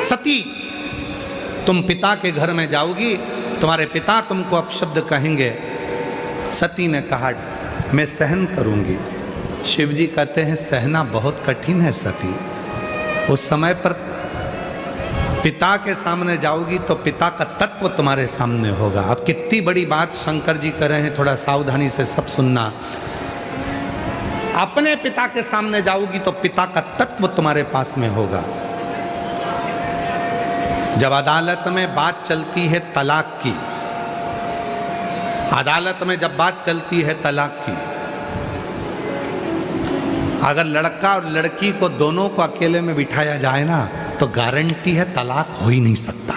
सती, तुम पिता के घर में जाओगी, तुम्हारे पिता तुमको अपशब्द कहेंगे। सती ने कहा मैं सहन करूंगी। शिव जी कहते हैं सहना बहुत कठिन है सती। उस समय पर पिता के सामने जाओगी तो पिता का तत्व तुम्हारे सामने होगा। अब कितनी बड़ी बात शंकर जी कर रहे हैं, थोड़ा सावधानी से सब सुनना। अपने पिता के सामने जाओगी तो पिता का तत्व तुम्हारे पास में होगा। जब अदालत में बात चलती है तलाक की, अदालत में जब बात चलती है तलाक की, अगर लड़का और लड़की को दोनों को अकेले में बिठाया जाए ना तो गारंटी है तलाक हो ही नहीं सकता।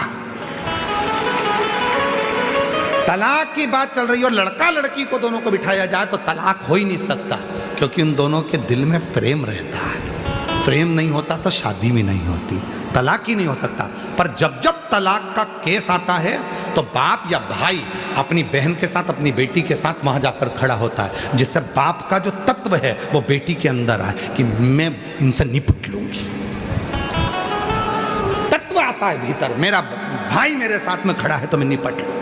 तलाक की बात चल रही है और लड़का लड़की को दोनों को बिठाया जाए तो तलाक हो ही नहीं सकता, क्योंकि उन दोनों के दिल में प्रेम रहता है। प्रेम नहीं होता तो शादी भी नहीं होती, तलाक ही नहीं हो सकता। पर जब जब तलाक का केस आता है तो बाप या भाई अपनी बहन के साथ, अपनी बेटी के साथ वहां जाकर खड़ा होता है, जिससे बाप का जो तत्व है वो बेटी के अंदर आए कि मैं इनसे निपट लूंगी। तत्व आता है भीतर, मेरा भाई मेरे साथ में खड़ा है तो मैं निपट लूं।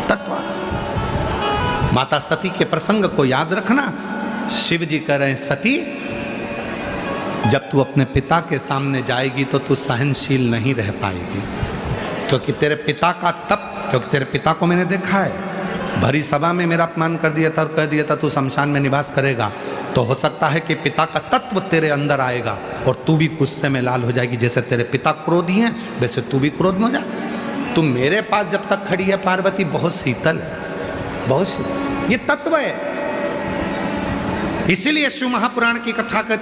तत्व आता। माता सती के प्रसंग को याद रखना। शिव जी कह रहे हैं सती, जब तू अपने पिता के सामने जाएगी तो तू सहनशील नहीं रह पाएगी, क्योंकि तेरे पिता का क्योंकि तेरे पिता को मैंने देखा है, भरी सभा में मेरा अपमान कर दिया था और कह दिया था तू शमशान में निवास करेगा। तो हो सकता है कि पिता का तत्व तेरे अंदर आएगा और तू भी गुस्से में लाल हो जाएगी। जैसे तेरे पिता क्रोधी हैं वैसे तू भी क्रोध में हो जा। तू मेरे पास जब तक खड़ी है पार्वती बहुत शीतल है, बहुत शीतल, ये तत्व है। इसीलिए शिव महापुराण की कथा कहती है